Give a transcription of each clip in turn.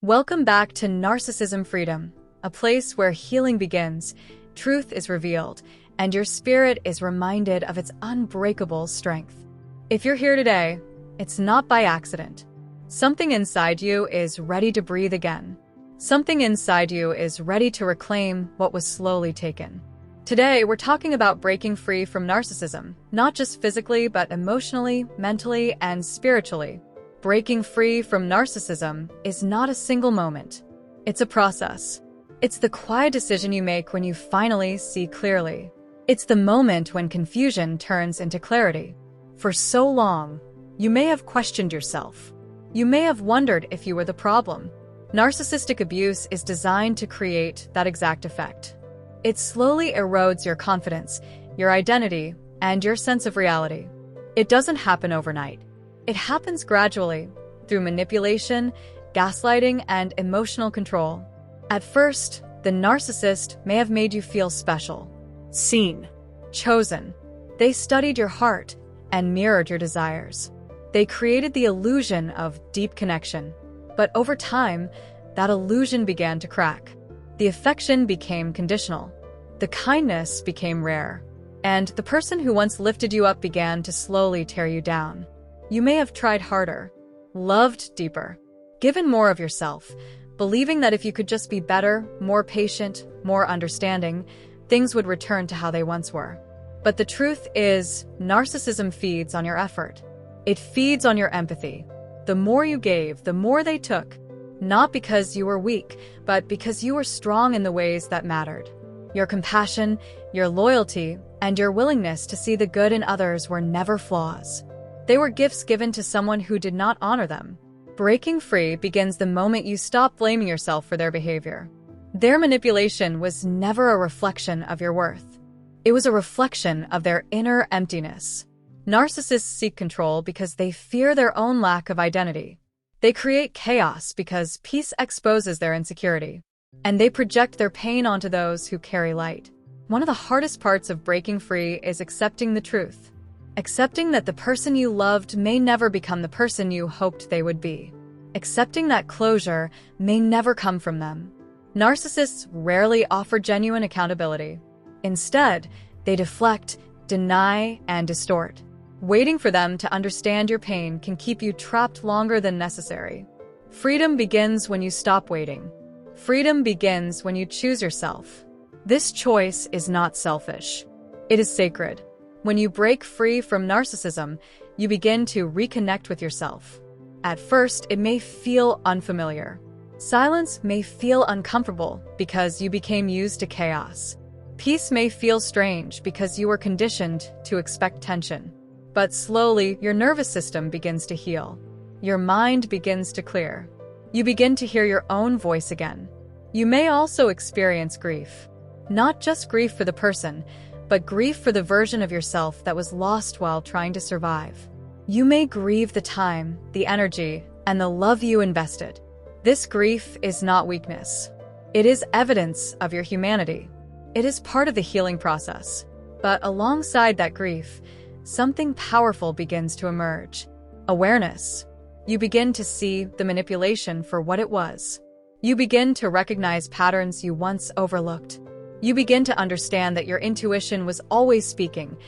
Welcome back to Narcissism Freedom, a place where healing begins, truth is revealed, and your spirit is reminded of its unbreakable strength. If you're here today, it's not by accident. Something inside you is ready to breathe again. Something inside you is ready to reclaim what was slowly taken. Today, we're talking about breaking free from narcissism, not just physically, but emotionally, mentally, and spiritually. Breaking free from narcissism is not a single moment. It's a process. It's the quiet decision you make when you finally see clearly. It's the moment when confusion turns into clarity. For so long, you may have questioned yourself. You may have wondered if you were the problem. Narcissistic abuse is designed to create that exact effect. It slowly erodes your confidence, your identity, and your sense of reality. It doesn't happen overnight. It happens gradually, through manipulation, gaslighting, and emotional control. At first, the narcissist may have made you feel special, seen, chosen. They studied your heart and mirrored your desires. They created the illusion of deep connection. But over time, that illusion began to crack. The affection became conditional. The kindness became rare. And the person who once lifted you up began to slowly tear you down. You may have tried harder, loved deeper, given more of yourself, believing that if you could just be better, more patient, more understanding, things would return to how they once were. But the truth is, narcissism feeds on your effort. It feeds on your empathy. The more you gave, the more they took. Not because you were weak, but because you were strong in the ways that mattered. Your compassion, your loyalty, and your willingness to see the good in others were never flaws. They were gifts given to someone who did not honor them. Breaking free begins the moment you stop blaming yourself for their behavior. Their manipulation was never a reflection of your worth. It was a reflection of their inner emptiness. Narcissists seek control because they fear their own lack of identity. They create chaos because peace exposes their insecurity. And they project their pain onto those who carry light. One of the hardest parts of breaking free is accepting the truth. Accepting that the person you loved may never become the person you hoped they would be. Accepting that closure may never come from them. Narcissists rarely offer genuine accountability. Instead, they deflect, deny, and distort. Waiting for them to understand your pain can keep you trapped longer than necessary. Freedom begins when you stop waiting. Freedom begins when you choose yourself. This choice is not selfish. It is sacred. When you break free from narcissism, you begin to reconnect with yourself. At first, it may feel unfamiliar. Silence may feel uncomfortable because you became used to chaos. Peace may feel strange because you were conditioned to expect tension. But slowly, your nervous system begins to heal. Your mind begins to clear. You begin to hear your own voice again. You may also experience grief. Not just grief for the person, but grief for the version of yourself that was lost while trying to survive. You may grieve the time, the energy, and the love you invested. This grief is not weakness. It is evidence of your humanity. It is part of the healing process. But alongside that grief, something powerful begins to emerge. Awareness. You begin to see the manipulation for what it was. You begin to recognize patterns you once overlooked. You begin to understand that your intuition was always speaking,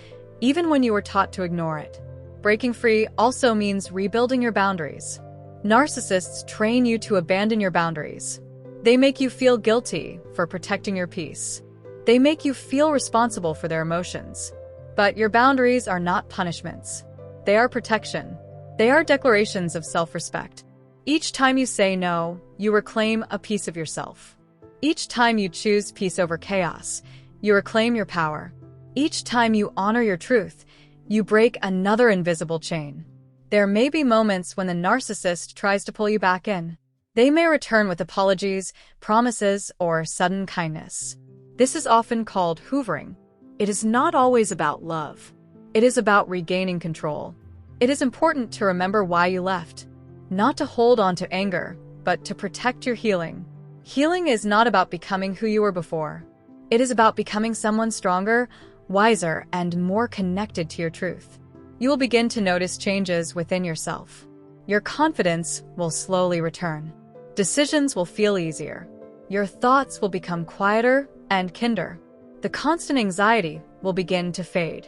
even when you were taught to ignore it. Breaking free also means rebuilding your boundaries. Narcissists train you to abandon your boundaries. They make you feel guilty for protecting your peace. They make you feel responsible for their emotions. But your boundaries are not punishments. They are protection. They are declarations of self-respect. Each time you say no, you reclaim a piece of yourself. Each time you choose peace over chaos, you reclaim your power. Each time you honor your truth, you break another invisible chain. There may be moments when the narcissist tries to pull you back in. They may return with apologies, promises, or sudden kindness. This is often called hoovering. It is not always about love. It is about regaining control. It is important to remember why you left. Not to hold on to anger, but to protect your healing. Healing is not about becoming who you were before. It is about becoming someone stronger, wiser, and more connected to your truth. You will begin to notice changes within yourself. Your confidence will slowly return. Decisions will feel easier. Your thoughts will become quieter and kinder. The constant anxiety will begin to fade.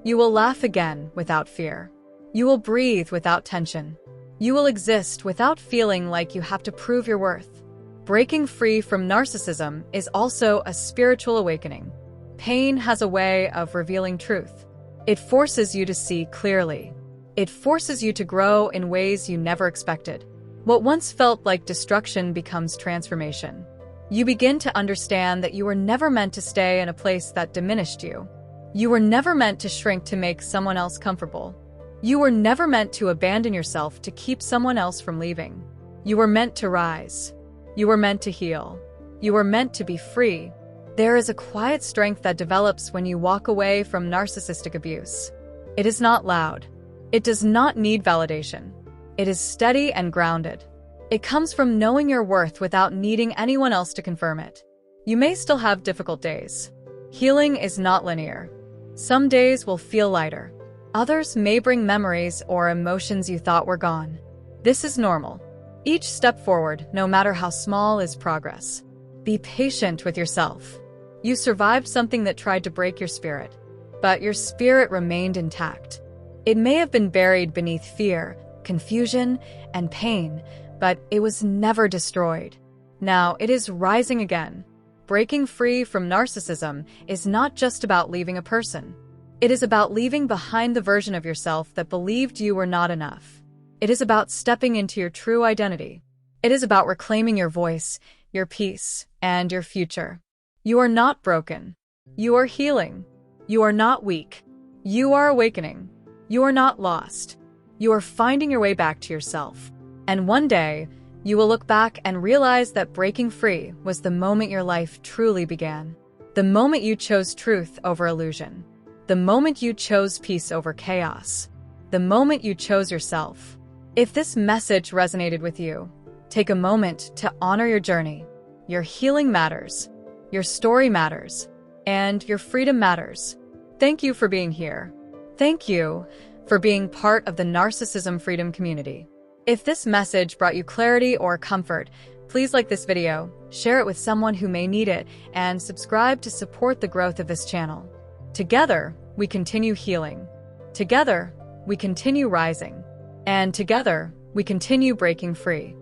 You will laugh again without fear. You will breathe without tension. You will exist without feeling like you have to prove your worth. Breaking free from narcissism is also a spiritual awakening. Pain has a way of revealing truth. It forces you to see clearly. It forces you to grow in ways you never expected. What once felt like destruction becomes transformation. You begin to understand that you were never meant to stay in a place that diminished you. You were never meant to shrink to make someone else comfortable. You were never meant to abandon yourself to keep someone else from leaving. You were meant to rise. You were meant to heal. You were meant to be free. There is a quiet strength that develops when you walk away from narcissistic abuse. It is not loud. It does not need validation. It is steady and grounded. It comes from knowing your worth without needing anyone else to confirm it. You may still have difficult days. Healing is not linear. Some days will feel lighter. Others may bring memories or emotions you thought were gone. This is normal. Each step forward, no matter how small, is progress. Be patient with yourself. You survived something that tried to break your spirit, but your spirit remained intact. It may have been buried beneath fear, confusion, and pain, but it was never destroyed. Now it is rising again. Breaking free from narcissism is not just about leaving a person. It is about leaving behind the version of yourself that believed you were not enough. It is about stepping into your true identity. It is about reclaiming your voice, your peace, and your future. You are not broken. You are healing. You are not weak. You are awakening. You are not lost. You are finding your way back to yourself. And one day, you will look back and realize that breaking free was the moment your life truly began. The moment you chose truth over illusion. The moment you chose peace over chaos. The moment you chose yourself. If this message resonated with you, take a moment to honor your journey. Your healing matters. Your story matters. And your freedom matters. Thank you for being here. Thank you for being part of the Narcissism Freedom community. If this message brought you clarity or comfort, please like this video, share it with someone who may need it, and subscribe to support the growth of this channel. Together, we continue healing. Together, we continue rising. And together, we continue breaking free.